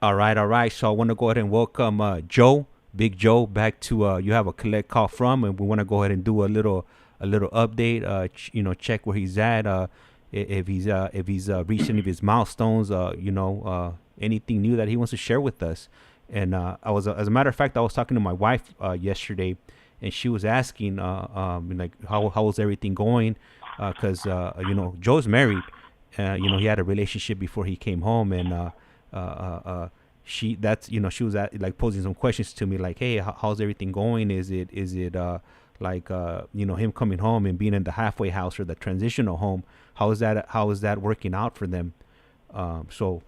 All right, all right. So I want to go ahead and welcome Joe, Big Joe, back to you have a collect call from, and we want to go ahead and do a little update. Check where he's at. If he's reached any of his milestones. Anything new that he wants to share with us. And as a matter of fact, I was talking to my wife yesterday, and she was asking like how was everything going, because Joe's married. He had a relationship before he came home, and she was like posing some questions to me, like, hey, how's everything going? Is it like him coming home and being in the halfway house or the transitional home? How is that working out for them? So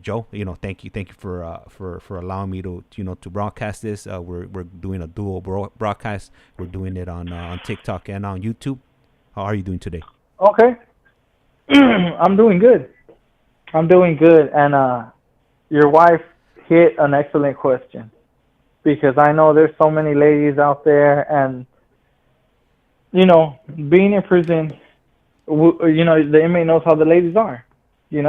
Joe, thank you for allowing me to broadcast this. We're doing a dual broadcast. We're doing it on TikTok and on YouTube. How are you doing today? Okay. I'm doing good. I'm doing good. And your wife hit an excellent question, because I know there's so many ladies out there, and being in prison, the inmate knows how the ladies are. You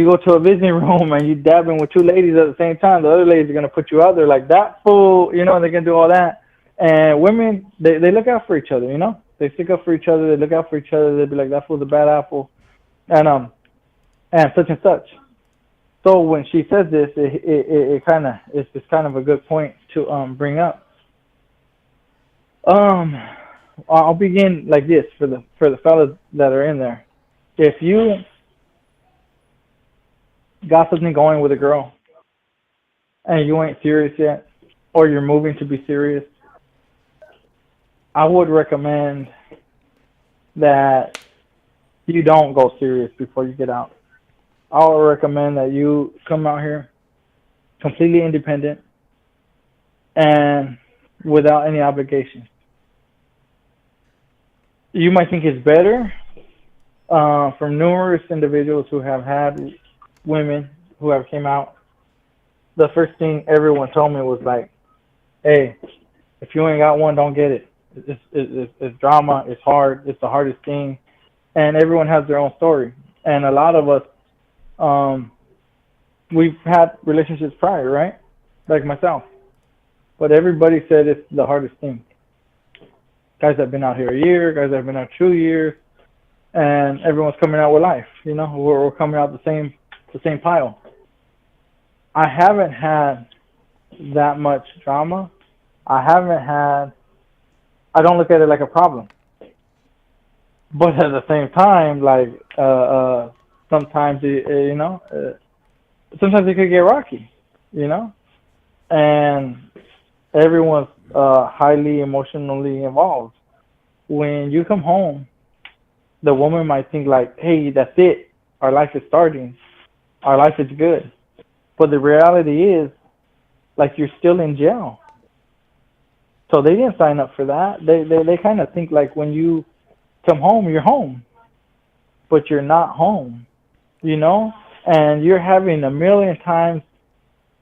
go to a visiting room and you dabbing with two ladies at the same time. The other ladies are gonna put you out there like that fool. They're gonna do all that. And women, they look out for each other. They stick up for each other. They look out for each other. They be like, that fool's a bad apple, and such and such. So when she says this, it's just kind of a good point to bring up. I'll begin like this for the fellas that are in there. If you got something going with a girl and you ain't serious yet, or you're moving to be serious, I would recommend that you don't go serious before you get out. I would recommend that you come out here completely independent and without any obligations. You might think it's better from numerous individuals who have had women who have came out. The first thing everyone told me was like, hey, if you ain't got one, don't get it. It's drama. It's hard. It's the hardest thing. And everyone has their own story. And a lot of us, we've had relationships prior, right? Like myself. But everybody said it's the hardest thing. Guys that have been out here a year, guys that have been out 2 years, and everyone's coming out with life. We're coming out the same pile. I haven't had that much drama. I don't look at it like a problem. But at the same time, like sometimes sometimes it could get rocky, and everyone's highly emotionally involved. When you come home, the woman might think like, hey, that's it. Our life is starting. Our life is good. But the reality is, like, you're still in jail. So they didn't sign up for that. They kind of think like when you come home, you're home. But you're not home, And you're having a million times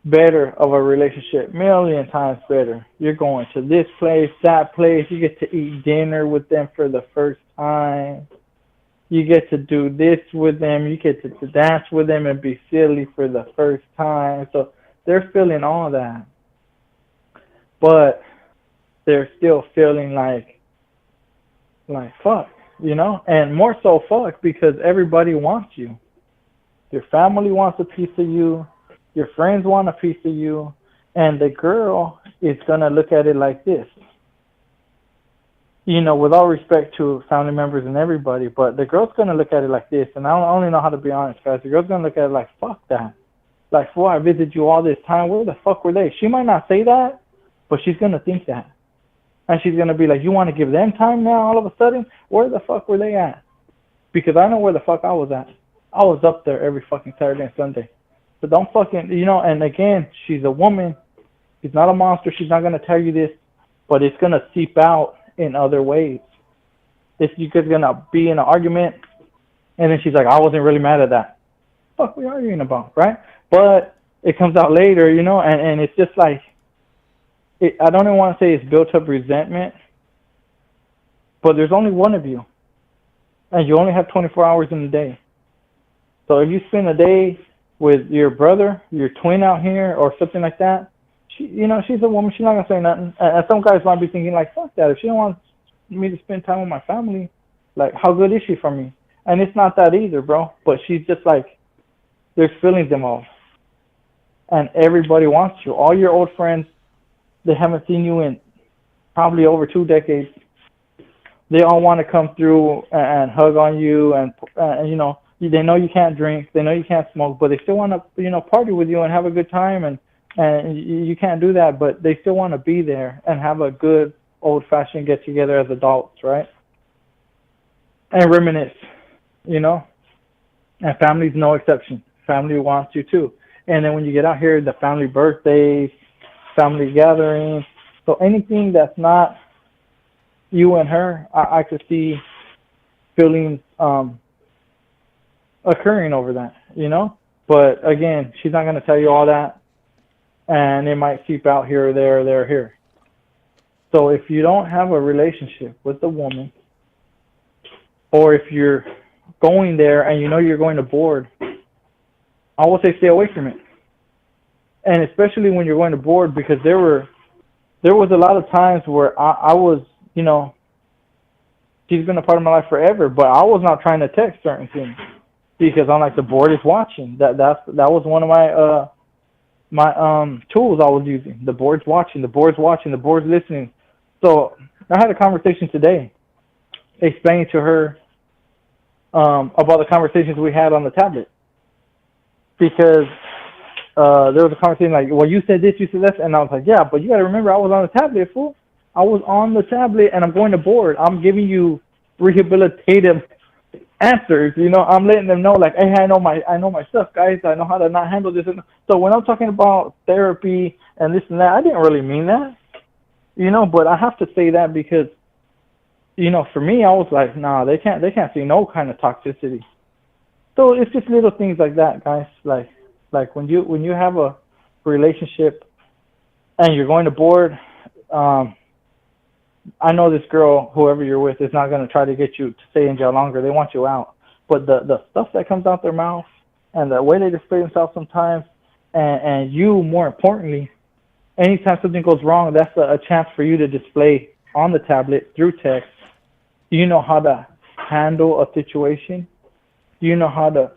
better of a relationship, million times better. You're going to this place, that place. You get to eat dinner with them for the first time. You get to do this with them. You get to dance with them and be silly for the first time. So they're feeling all that. But they're still feeling like fuck, And more so fuck because everybody wants you. Your family wants a piece of you. Your friends want a piece of you. And the girl is going to look at it like this. With all respect to family members and everybody, but the girl's going to look at it like this. And I only know how to be honest, guys. The girl's going to look at it like, fuck that. Like, fool, I visited you all this time. Where the fuck were they? She might not say that, but she's going to think that. And she's going to be like, you want to give them time now all of a sudden? Where the fuck were they at? Because I know where the fuck I was at. I was up there every fucking Saturday and Sunday. So don't fucking, and again, she's a woman. She's not a monster. She's not going to tell you this, but it's going to seep out in other ways. If you guys going to be in an argument, and then she's like, I wasn't really mad at that. What the fuck we arguing about, right? But it comes out later, and it's just like, I don't even want to say it's built up resentment, but there's only one of you, and you only have 24 hours in a day. So if you spend a day with your brother, your twin out here, or something like that, she's a woman. She's not gonna say nothing. And some guys might be thinking like, fuck that. If she don't want me to spend time with my family, like, how good is she for me? And it's not that either, bro. But she's just like, there's feelings involved, and everybody wants you. All your old friends, they haven't seen you in probably over 2 decades. They all want to come through and hug on you, and they know you can't drink, they know you can't smoke, but they still want to party with you and have a good time, and you can't do that, but they still want to be there and have a good old-fashioned get-together as adults, right? And reminisce, and family's no exception. Family wants you too. And then when you get out here, the family birthdays, family gatherings, so anything that's not you and her, I could see feelings occurring over that, But again, she's not going to tell you all that, and it might seep out here or there or there or here. So if you don't have a relationship with the woman, or if you're going there and you're going to board, I will say stay away from it. And especially when you're going to board, because there was a lot of times where I was, she's been a part of my life forever, but I was not trying to text certain things because I'm like, the board is watching. That was one of my tools I was using. The board's watching, the board's listening. So I had a conversation today explaining to her about the conversations we had on the tablet, because there was a conversation like, well, you said this, you said that, and I was like, yeah, but you got to remember, I was on the tablet, fool. I was on the tablet, and I'm going to board. I'm giving you rehabilitative answers. I'm letting them know, like, hey, I know my stuff, guys. I know how to not handle this. So when I'm talking about therapy and this and that, I didn't really mean that, But I have to say that because, for me, I was like, nah, they can't see no kind of toxicity. So it's just little things like that, guys. Like when you have a relationship and you're going to board, I know this girl, whoever you're with, is not going to try to get you to stay in jail longer. They want you out. But the stuff that comes out their mouth and the way they display themselves sometimes, and you, more importantly, anytime something goes wrong, that's a chance for you to display on the tablet through text. You know how to handle a situation. You know how to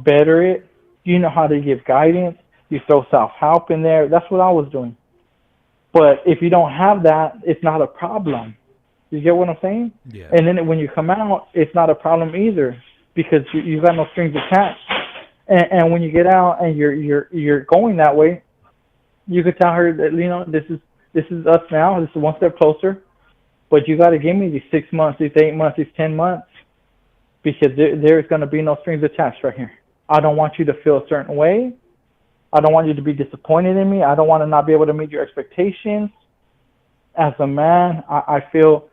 better it. You know how to give guidance. You throw self-help in there. That's what I was doing. But if you don't have that, it's not a problem. You get what I'm saying? Yeah. And then when you come out, it's not a problem either, because you got no strings attached. And when you get out and you're going that way, you could tell her that, this is us now. This is one step closer. But you got to give me these 6 months, these 8 months, these 10 months, because there's going to be no strings attached right here. I don't want you to feel a certain way. I don't want you to be disappointed in me. I don't want to not be able to meet your expectations. As a man, I feel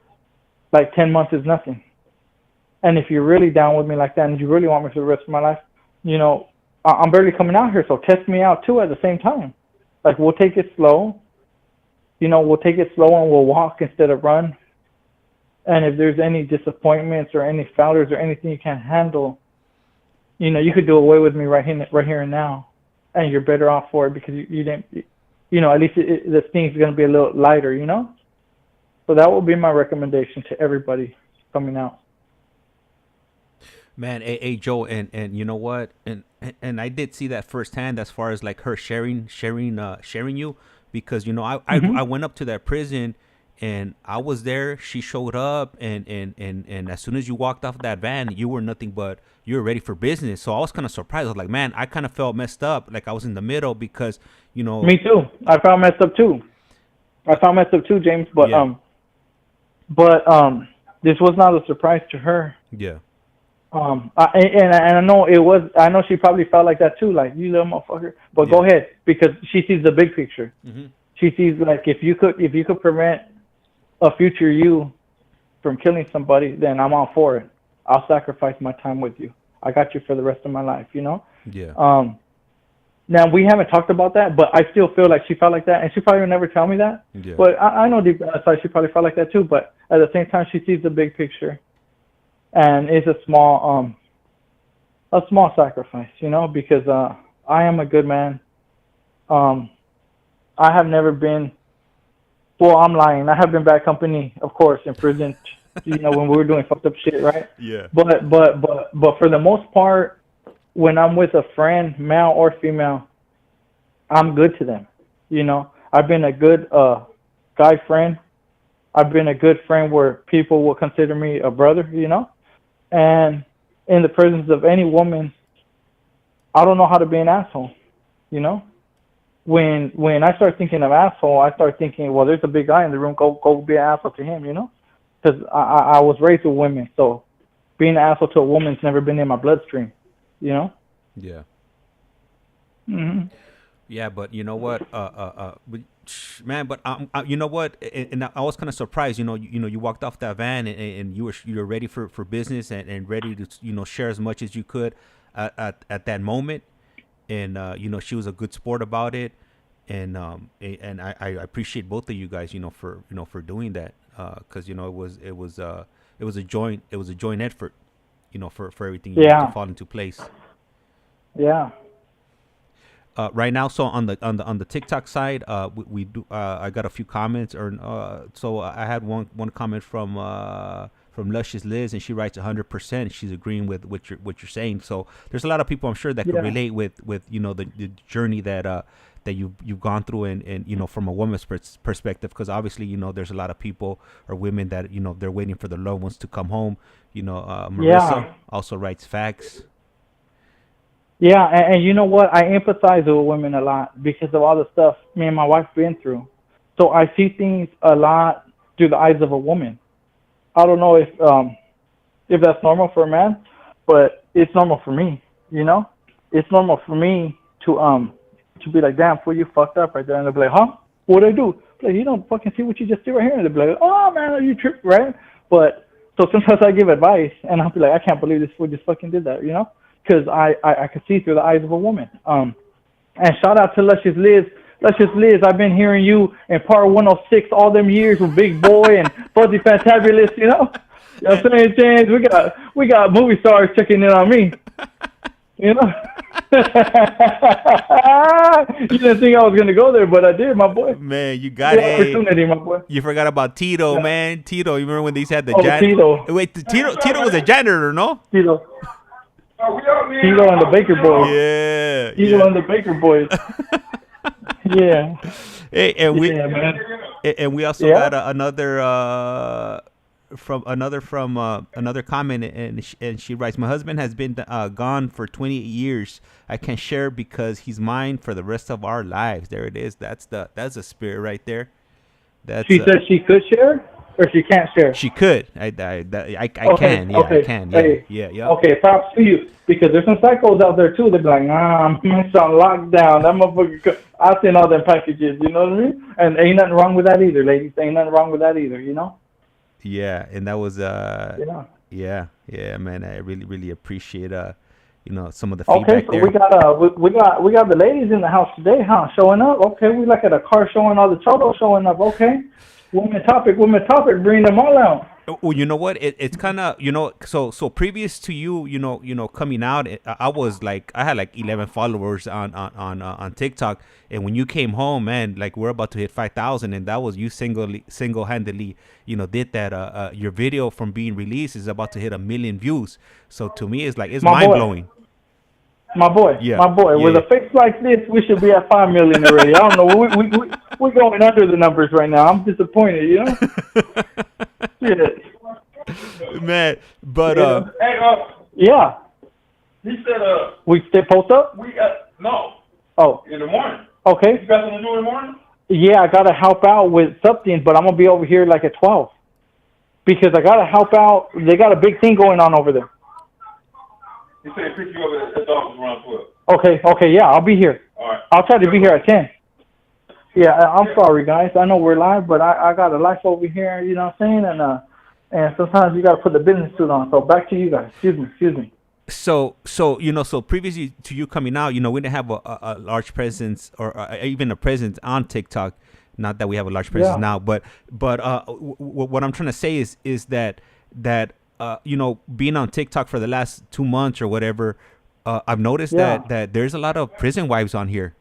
like 10 months is nothing. And if you're really down with me like that and you really want me for the rest of my life, I'm barely coming out here, so test me out too at the same time. Like, we'll take it slow. We'll take it slow and we'll walk instead of run. And if there's any disappointments or any failures or anything you can't handle, you could do away with me right here and now. And you're better off for it because you didn't, at least the sting's going to be a little lighter, So that will be my recommendation to everybody coming out. Man, hey Joe, and you know what? And I did see that firsthand as far as like her sharing you, because I went up to that prison and I was there. She showed up, and as soon as you walked off that van, you were nothing but you were ready for business. So I was kind of surprised. I was like, man, I kind of felt messed up, like I was in the middle because Me too. I felt messed up too. James. But yeah. This was not a surprise to her. Yeah. I know it was. I know she probably felt like that too, like, you little motherfucker. But yeah. Go ahead, because she sees the big picture. Mm-hmm. She sees, like, if you could prevent a future you from killing somebody, then I'm all for it. I'll sacrifice my time with you. I got you for the rest of my life. Yeah. Now we haven't talked about that, but I still feel like she felt like that, and she probably would never tell me that. Yeah. But I know deep inside she probably felt like that too. But at the same time, she sees the big picture. And it's a small a small sacrifice, because I am a good man. I have never been. Well, I'm lying. I have been bad company, of course, in prison. When we were doing fucked up shit, right? Yeah. But for the most part, when I'm with a friend, male or female, I'm good to them. I've been a good guy friend. I've been a good friend where people will consider me a brother. And in the presence of any woman, I don't know how to be an asshole. When I start thinking of asshole, I start thinking, well, there's a big guy in the room. Go be an asshole to him. Because I was raised with women, so being an asshole to a woman's never been in my bloodstream. Yeah. Mm-hmm. Yeah, but you know what, man. But you know what, and I was kind of surprised. You walked off that van and you were ready for business and ready to share as much as you could at that moment. And she was a good sport about it, and I appreciate both of you guys, for doing that, because it was a joint effort, for everything to fall into place. Yeah. Right now, so on the TikTok side, we do. I got a few comments, so I had one comment from Luscious Liz, and she writes 100%. She's agreeing with what you're saying. So there's a lot of people, I'm sure, that could relate with the journey that you've gone through, and from a woman's perspective, because obviously there's a lot of people or women that they're waiting for their loved ones to come home. Marissa also writes facts. Yeah, and you know what? I empathize with women a lot because of all the stuff me and my wife's been through. So I see things a lot through the eyes of a woman. I don't know if that's normal for a man, but it's normal for me. It's normal for me to be like, damn, fool, you fucked up right there, and they'll be like, huh? What'd I do? Like, you don't fucking see what you just did right here, and they'll be like, oh man, are you tripping, right? But so sometimes I give advice, and I'll be like, I can't believe this fool just fucking did that, Because I can see through the eyes of a woman. And shout out to Luscious Liz. Luscious Liz, I've been hearing you in part 106 all them years with Big Boy and Fuzzy Fantabulous, You know what I'm saying, James? We got movie stars checking in on me. You didn't think I was gonna go there, but I did, my boy. Man, you got it. Opportunity, my boy. You forgot about Tito, man. Tito, you remember when these had the janitor? Tito. Wait, Tito was a janitor, no? Tito. Tito and the Baker Boys. Yeah. Tito and the Baker Boys. Yeah. Hey, and we also got another comment, and she writes, my husband has been gone for 20 years. I can share because he's mine for the rest of our lives. There it is. That's a spirit right there. She said she could share. Or she can't share. She could. I can. Yeah, I can. Yeah, hey, yeah. Okay, props to you, because there's some psychos out there too. They're like, I'm on lockdown. That motherfucker. I seen all them packages. You know what I mean? And ain't nothing wrong with that either, ladies. Ain't nothing wrong with that either. Yeah, and that was yeah, man. I really appreciate some of the feedback. Okay, so there. we got the ladies in the house today, huh? Showing up. Okay, we like at a car showing all the cholos showing up. Okay. Women topic, bring them all out. Well, you know what? It's kind of, so previous to you, coming out, I was like, I had like 11 followers on TikTok, and when you came home, man, like we're about to hit 5,000, and that was you single-handedly, did that. Your video from being released is about to hit 1 million views. So to me, it's like, it's mind blowing. My boy, with a face like this, we should be at 5 million already. I don't know. We're going under the numbers right now. I'm disappointed, Shit. Man, but Hey, yeah. he said We stay post up? no. Oh. In the morning. Okay. You got something to do in the morning? Yeah, I gotta help out with something, but I'm gonna be over here like at 12. Because I gotta help out. They got a big thing going on over there. He said pick you up at the office around 12. Okay, yeah, I'll be here. All right. I'll try to be here at 10. Yeah, I'm sorry, guys. I know we're live, but I got a life over here, you know what I'm saying? And sometimes you got to put the business suit on. So back to you guys. Excuse me. So previously to you coming out, we didn't have a large presence or even a presence on TikTok. Not that we have a large presence now, but what I'm trying to say is that being on TikTok for the last 2 months or whatever, I've noticed Yeah. that there's a lot of prison wives on here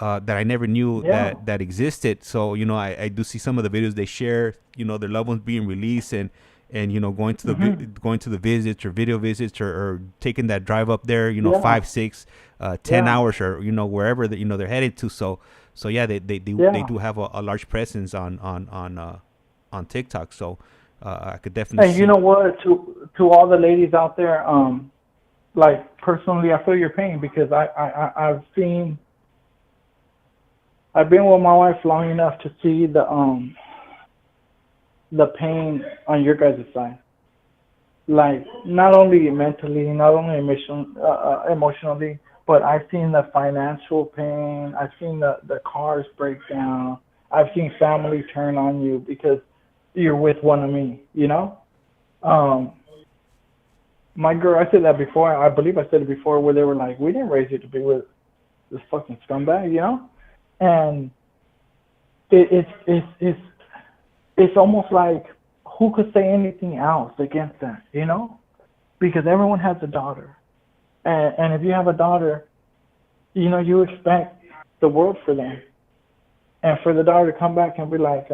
that I never knew Yeah. that existed. So I do see some of the videos they share. Their loved ones being released and going to the Hmm. going to the visits or video visits or taking that drive up there. Yeah. 5, 6, 10 Yeah. hours or wherever that they're headed to. So yeah, they Yeah. do have a large presence on TikTok. So I could definitely And you see. know what? To all the ladies out there, like personally, I feel your pain because I've been with my wife long enough to see the pain on your guys' side. Like not only mentally, not only emotionally, but I've seen the financial pain. I've seen the cars break down. I've seen family turn on you because you're with one of me. Um, my girl, I said that before. I believe I said it before, where they were like, "We didn't raise you to be with this fucking scumbag," and it's almost like who could say anything else against that, because everyone has a daughter, and if you have a daughter, you expect the world for them, and for the daughter to come back and be like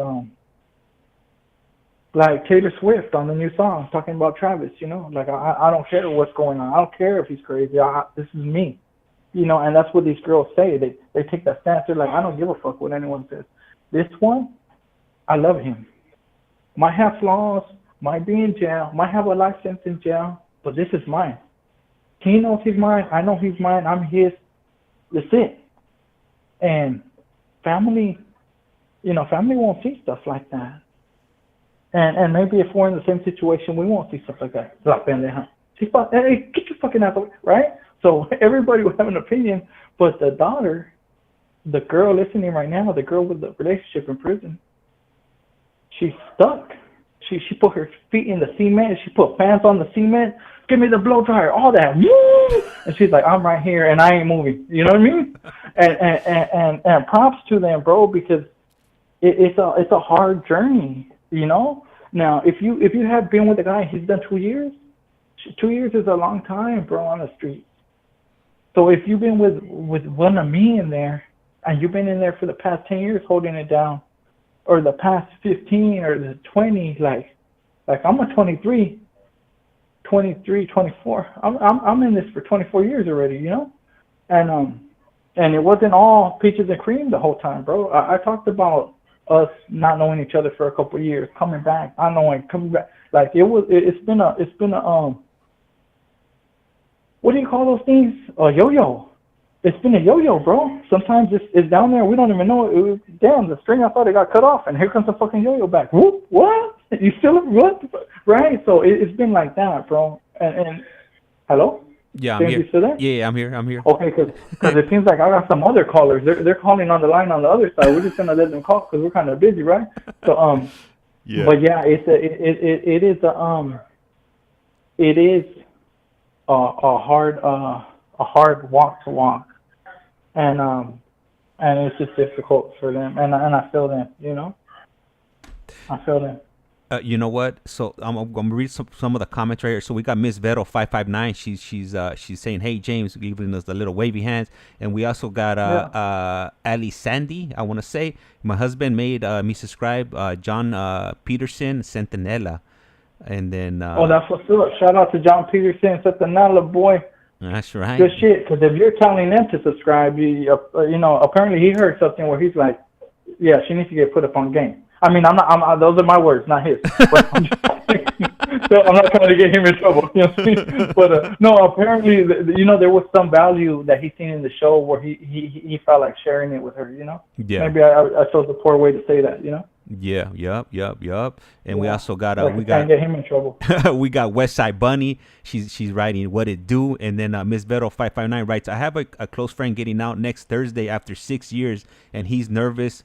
Taylor Swift on the new song talking about Travis, like I don't care what's going on, I don't care if he's crazy, this is me, and that's what these girls say. They take that stance. They're like, I don't give a fuck what anyone says. This one, I love him. Might have flaws, might be in jail, might have a life sentence in jail, but this is mine. He knows he's mine. I know he's mine. I'm his. That's it. And family, family won't see stuff like that. And maybe if we're in the same situation, we won't see stuff like that. La pendeja. Hey, get your fucking ass away, right? So everybody will have an opinion, but the daughter, the girl listening right now, the girl with the relationship in prison, she's stuck. She put her feet in the cement. She put fans on the cement. Give me the blow dryer, all that. Woo! And she's like, I'm right here and I ain't moving. You know what I mean? And props to them, bro, because it's a hard journey. Now if you have been with a guy, he's done 2 years. 2 years is a long time, bro, on the street. So if you've been with one of me in there, and you've been in there for the past 10 years holding it down, or the past 15 or the 20, like I'm a 23, 24. I'm in this for 24 years already, and it wasn't all peaches and cream the whole time, bro. I talked about us not knowing each other for a couple of years, coming back, coming back. Like it's been a what do you call those things? A yo-yo. It's been a yo-yo, bro. Sometimes it's down there. We don't even know it. Damn, the string, I thought it got cut off, and here comes the fucking yo-yo back. Whoop, what? You still what? Right? So it's been like that, bro. And hello? Yeah, I'm James, here. you still there? Yeah, I'm here. I'm here. Okay, because it seems like I got some other callers. They're calling on the line on the other side. We're just gonna let them call because we're kind of busy, right? So Yeah. but yeah, it is a hard walk to walk, and it's just difficult for them, and I feel them, I feel them. You know what? So I'm gonna read some of the comments right here. So we got Miss Vero 559. She's saying, "Hey James," giving us the little wavy hands, and we also got Ali Sandy. I want to say my husband made me subscribe. John Peterson Centinela, and then Oh, that's what's up. Shout out to John Peterson, Centinela, boy. that's right. Good shit. Because if you're telling them to subscribe, apparently he heard something where he's like, yeah, she needs to get put up on game. I mean, those are my words, not his. But I'm not trying to get him in trouble. You know what I mean? But no, apparently, there was some value that he seen in the show where he felt like sharing it with her. Yeah. Maybe I chose the poor way to say that. Yeah. Yup. And we also got can't get him in trouble. we got Westside Bunny. She's writing what it do, and then Miss Vero 559 writes, I have a close friend getting out next Thursday after 6 years, and he's nervous.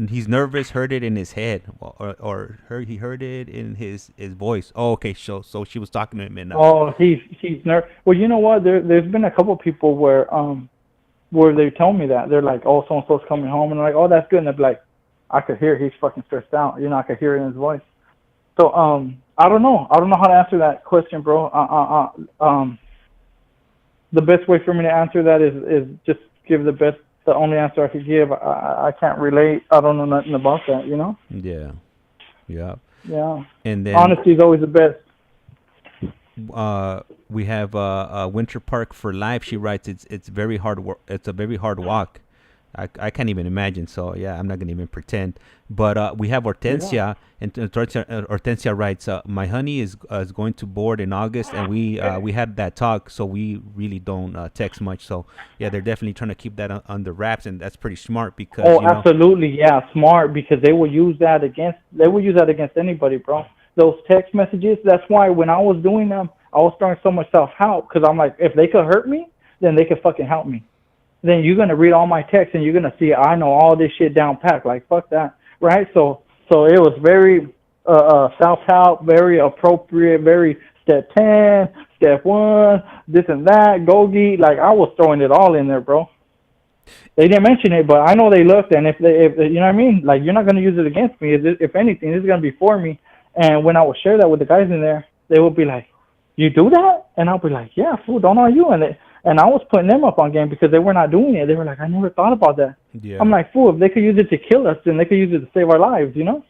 He's nervous, heard it in his head, or he heard it in his voice. Oh, okay. So she was talking to him, and oh, he's nervous. Well, you know what? There's been a couple people where they tell me that they're like, oh, so and so's coming home, and I'm like, oh, that's good. And they're like, I could hear he's fucking stressed out. I could hear it in his voice. So I don't know. I don't know how to answer that question, bro. The best way for me to answer that is just give the only answer I could give. I can't relate. I don't know nothing about that. You know. Yeah. Yeah. Yeah. And then Honesty is always the best. we have Winter Park for Life. She writes it's very hard work. It's a very hard walk. I can't even imagine. So yeah, I'm not gonna even pretend. But we have Yeah. Hortensia, and Hortensia writes, "My honey is going to board in August, and we had that talk, so we really don't text much. So yeah, they're definitely trying to keep that under wraps, and that's pretty smart because Oh, absolutely. Yeah, smart because they will use that against anybody, bro. Those text messages. That's why when I was doing them, I was throwing so much self help because I'm like, if they could hurt me, then they could fucking help me. Then you're gonna read all my texts and you're gonna see I know all this shit down pat. Like fuck that, right? So it was very self help, very appropriate, very step 10, step 1, this and that, go geek. Like I was throwing it all in there, bro. They didn't mention it, but I know they looked, and if you know what I mean, like you're not gonna use it against me. If anything, this is gonna be for me. And when I would share that with the guys in there, they would be like, "You do that?" And I'll be like, "Yeah, fool, don't know you." And I was putting them up on game because they were not doing it. They were like, "I never thought about that." yeah. I'm like, "Fool, if they could use it to kill us, then they could use it to save our lives," you know?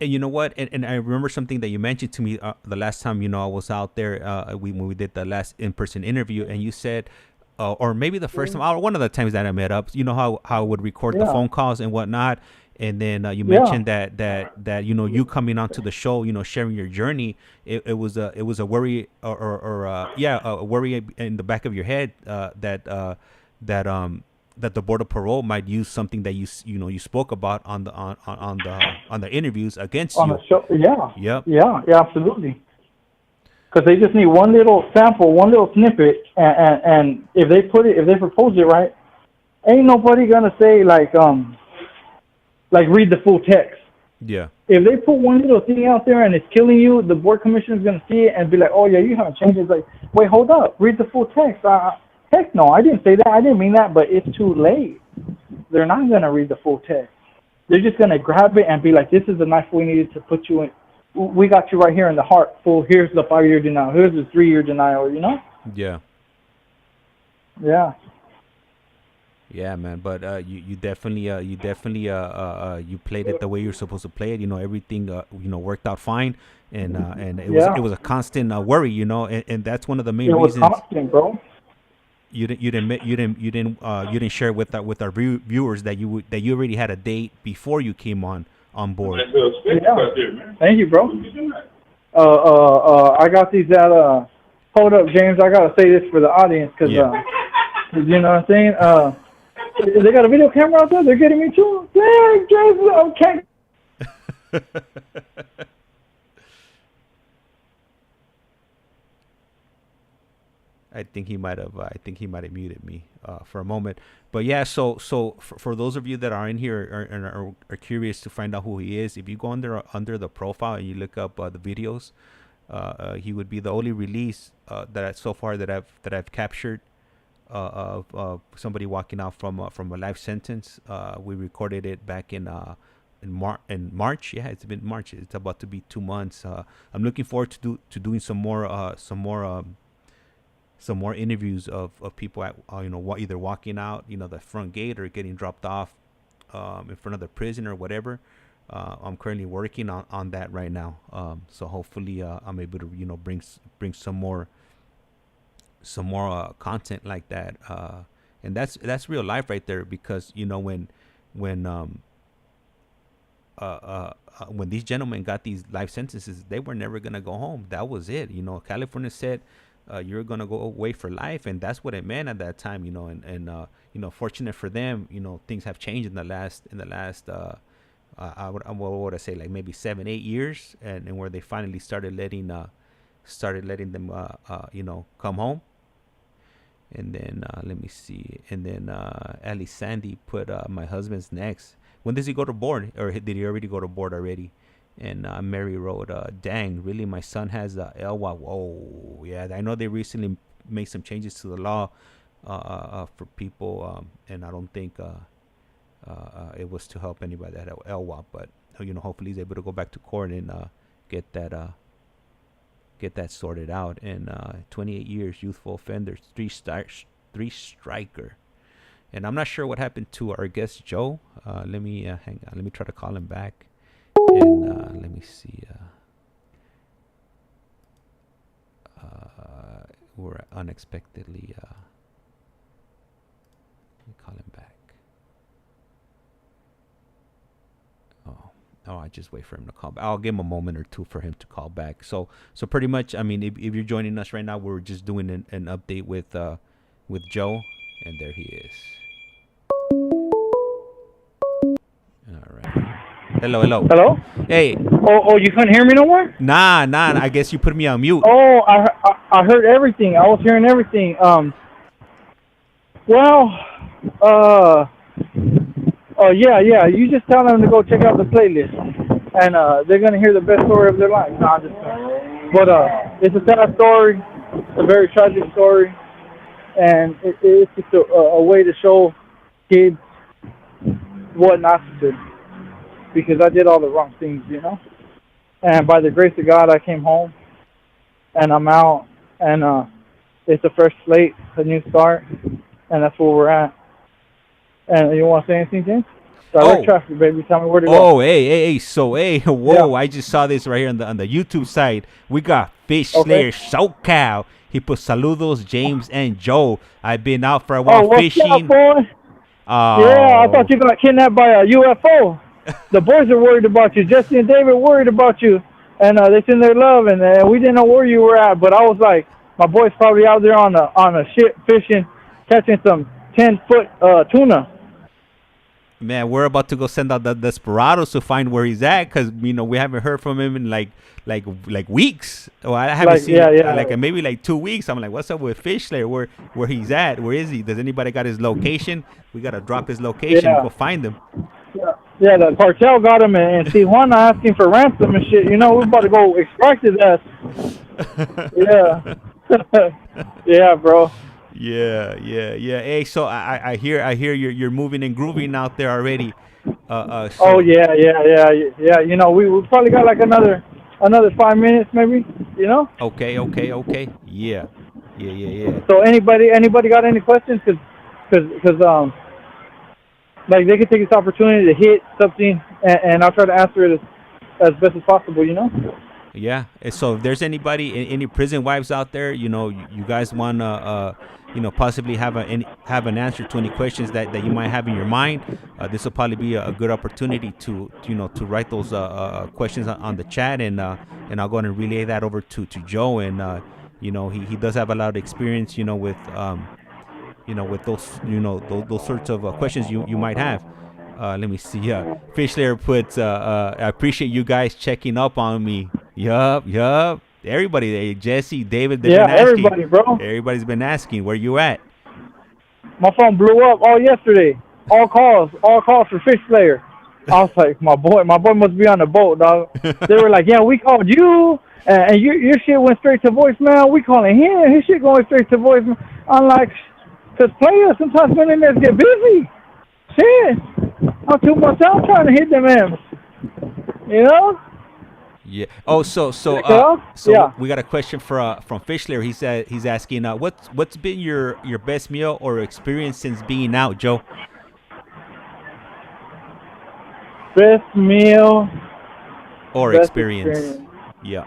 And you know what? And I remember something that you mentioned to me the last time, I was out there when we did the last in-person interview, and you said, or maybe the first time, or one of the times that I met up, you know how I would record the Yeah. phone calls and whatnot. And then you Yeah. mentioned that you coming onto the show, sharing your journey. It was a worry a worry in the back of your head that the board of parole might use something that you spoke about on the interviews against On the you. show, yeah. Yep. Yeah, absolutely. Because they just need one little sample, one little snippet, and if they propose it right, ain't nobody gonna say like read the full text. Yeah. If they put one little thing out there and it's killing you, the board commissioner is gonna see it and be like, "Oh yeah, you haven't changed." It's like, wait, hold up, read the full text. Heck no, I didn't say that. I didn't mean that, but it's too late. They're not gonna read the full text. They're just gonna grab it and be like, "This is the knife we needed to put you in. We got you right here in the heart. Fool, here's the 5-year denial. Here's the 3-year denial." You know? Yeah. Yeah. Yeah, man. But you definitely you played it the way you're supposed to play it. Everything worked out fine, and it was a constant worry. And that's one of the main It was reasons constant, bro. you didn't share with our viewers that you already had a date before you came on board. Yeah. Thank you, bro. I got these at hold up, James. I gotta say this for the audience because you know what I'm saying. They got a video camera out there. They're getting me too. Yeah, James. Okay. I think he might have muted me for a moment. But yeah, so for those of you that are in here and are curious to find out who he is, if you go under the profile and you look up the videos, he would be the only release that I've captured of somebody walking out from a life sentence. We recorded it back in March. Yeah, it's been March. It's about to be 2 months. I'm looking forward to doing some more interviews of people at either walking out the front gate or getting dropped off in front of the prison or whatever. I'm currently working on that right now. So hopefully I'm able to bring some more content like that. And that's real life right there, because when these gentlemen got these life sentences, they were never gonna go home. That was it. California said you're gonna go away for life, and that's what it meant at that time. And fortunate for them, things have changed in the last what would I say, like maybe 7-8 years, and where they finally started letting them come home. And then let me see. And then Ali Sandy put my husband's next. When does he go to board, or did he already go to board already? And Mary wrote, "Dang, really? My son has LWOP." Whoa, yeah. I know they recently made some changes to the law for people, and I don't think it was to help anybody that had LWOP. But hopefully he's able to go back to court and get that sorted out. And 28 years, youthful offender, three striker. And I'm not sure what happened to our guest Joe. Let me hang on. Let me try to call him back. And let me see. We're unexpectedly. Let me call him back. Oh, I just wait for him to call back. I'll give him a moment or two for him to call back. So pretty much, I mean, if you're joining us right now, we're just doing an update with Joe, and there he is. All right. Hello. Hello? Hey. Oh, you couldn't hear me no more? Nah. I guess you put me on mute. Oh, I heard everything. I was hearing everything. Yeah. You just tell them to go check out the playlist, and they're gonna hear the best story of their life. No, I'm just kidding. But it's a sad story. It's a very tragic story, and it's just a way to show kids what not to do. Because I did all the wrong things, you know. And by the grace of God, I came home, and I'm out, and it's a fresh slate, a new start, and that's where we're at. And you want to say anything, James? Direct traffic, baby. Tell me where to go. Oh, hey. So, whoa! Yeah. I just saw this right here on the YouTube side. We got Fish Slayer SoCal. He put saludos, James and Joe. I've been out for a while fishing. Up, boy? Yeah, I thought you got kidnapped by a UFO. The boys are worried about you. Jesse and David worried about you. And they send their love, and we didn't know where you were at. But I was like, my boy's probably out there on a ship fishing, catching some 10-foot tuna. Man, we're about to go send out the desperados to find where he's at, because we haven't heard from him in like weeks. Well, I haven't seen maybe like 2 weeks. I'm like, what's up with Fish Slayer? Where he's at? Where is he? Does anybody got his location? We gotta drop his location and go find him. Yeah, the cartel got him in Tijuana asking for ransom and shit. You know, we're about to go extract his ass. Yeah. Yeah, bro. Yeah. Hey, so I hear you're moving and grooving out there already. Oh yeah. You know, we probably got like another 5 minutes, maybe. You know. Okay. Yeah. So anybody got any questions? Cause like they could take this opportunity to hit something, and I'll try to answer it as best as possible. You know. Yeah. So if there's any prison wives out there, you know, you guys want to, possibly have an answer to any questions that you might have in your mind, this will probably be a good opportunity to write those questions on the chat, and I'll go ahead and relay that over to Joe, and he does have a lot of experience, with those those sorts of questions you might have. Let me see. Fish Slayer puts, I appreciate you guys checking up on me. Yup. Everybody, Jesse, David, they've been asking. Everybody, bro. Everybody's been asking, where you at? My phone blew up all yesterday. All calls for Fish Slayer. I was like, my boy must be on the boat, dog. They were like, yeah, we called you, and your shit went straight to voicemail. We calling him, his shit going straight to voicemail. I'm like, cause players sometimes millionaires get busy. Shit, I'm too much out trying to hit them in. You know? Yeah. Oh, so we got a question from Fish Slayer. He's asking, what's been your best meal or experience since being out, Joe? Best meal or experience. Yeah.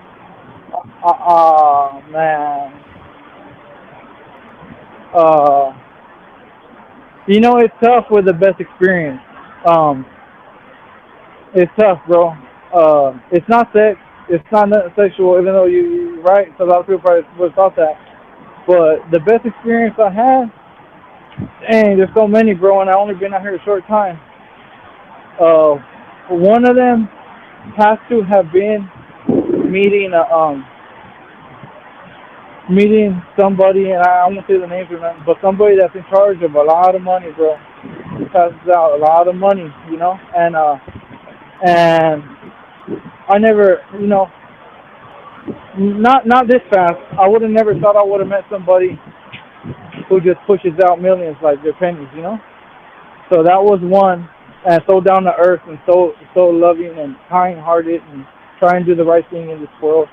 Man. It's tough with the best experience. It's tough, bro. It's not sex. It's not sexual, even though you're right. So a lot of people probably would have thought that. But the best experience I had, dang, there's so many, bro, and I've only been out here a short time. One of them has to have been meeting somebody, and I won't say the names or nothing, but somebody that's in charge of a lot of money, bro. Passes out a lot of money, and I never, not this fast. I would have never thought I would have met somebody who just pushes out millions like they're pennies, So that was one, and so down to earth and so loving and kind-hearted, try and do the right thing in this world.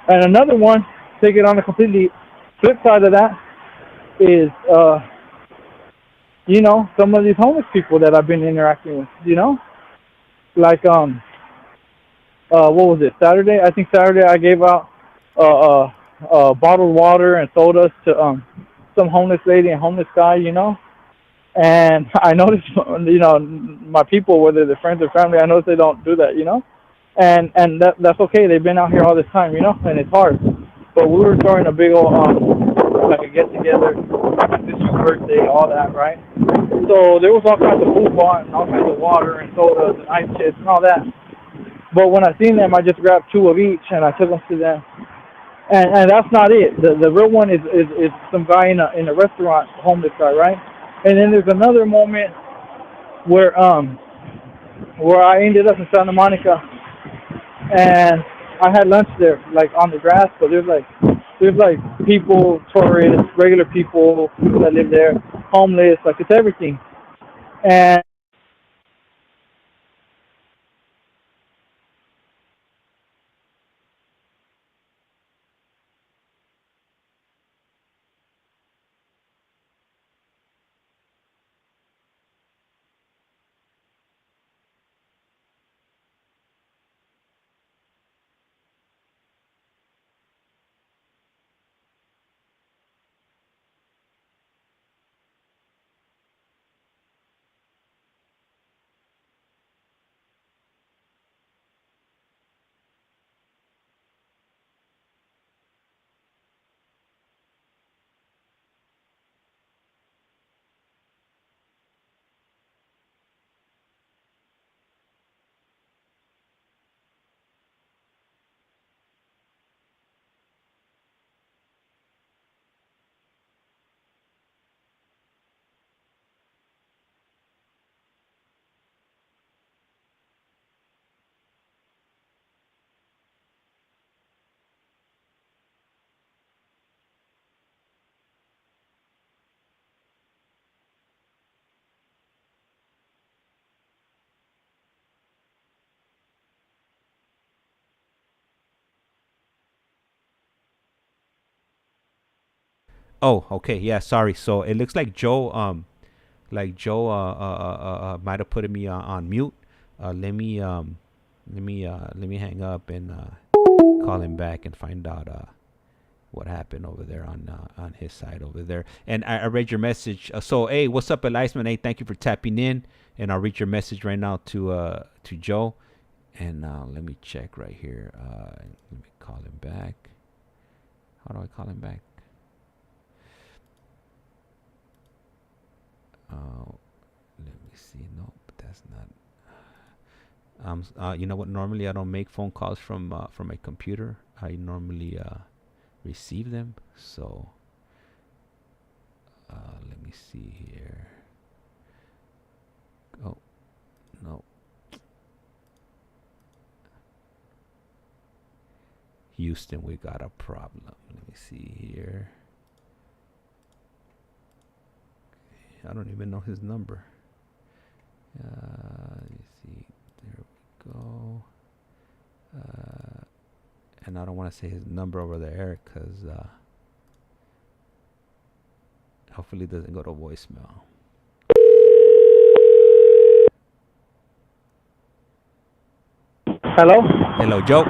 And another one, take it on the completely flip side of that, is you know, some of these homeless people that I've been interacting with, you know, like what was it, Saturday? I think Saturday I gave out bottled water and sodas to some homeless lady and homeless guy, you know. And I noticed, you know, my people, whether they're friends or family, I noticed they don't do that, you know. And that's okay. They've been out here all this time, you know, and it's hard. But we were throwing a big old like a get together, this your birthday, all that, right? So there was all kinds of food bought and all kinds of water and sodas and ice chips and all that. But when I seen them, I just grabbed 2 of each and I took them to them. And that's not it. The real one is some guy in a restaurant, homeless guy, right? And then there's another moment where I ended up in Santa Monica, and I had lunch there, like on the grass. But there's like people, tourists, regular people that live there, homeless, like it's everything. And Oh, okay. Yeah, sorry. So it looks like Joe might have put me on mute. Let me hang up and call him back and find out what happened over there on his side over there. And I read your message. So hey, what's up, ICEMAN? Hey, thank you for tapping in. And I'll read your message right now to Joe. And let me check right here. Let me call him back. How do I call him back? Let me see. Nope, that's not. You know what? Normally, I don't make phone calls from my computer. I normally receive them. So let me see here. Oh no. Houston, we got a problem. Let me see here. I don't even know his number. You see, there we go. And I don't want to say his number over there because hopefully it doesn't go to voicemail. hello? Hello, Joe.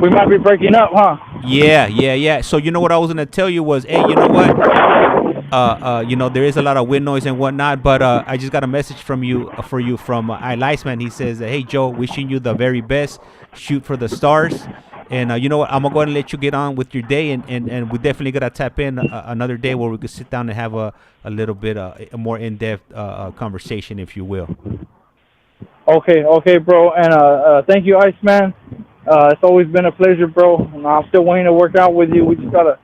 We might be breaking up, huh? Yeah. So you know what I was gonna tell you was, hey, you know what? You know, there is a lot of wind noise and whatnot, but I just got a message from you from ICEMAN. He says, hey, Joe, wishing you the very best. Shoot for the stars. And you know what? I'm gonna go ahead and let you get on with your day, and we definitely gotta tap in another day where we could sit down and have a little bit a more in-depth conversation, if you will. Okay, bro. And thank you, Iceman. It's always been a pleasure, bro. And I'm still waiting to work out with you. We just got a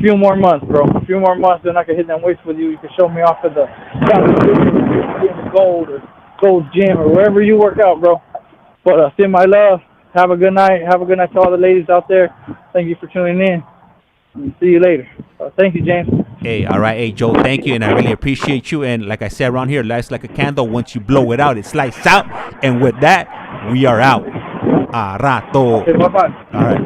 few more months, bro. A few more months, then I can hit them weights with you. You can show me off at the Gold or Gold Gym or wherever you work out, bro. But send my love. Have a good night. Have a good night to all the ladies out there. Thank you for tuning in. See you later. Thank you, James. Hey, all right. Hey, Joe, thank you. And I really appreciate you. And like I said around here, lights like a candle. Once you blow it out, it lights out. And with that, we are out. A rato. Okay, bye-bye. All right.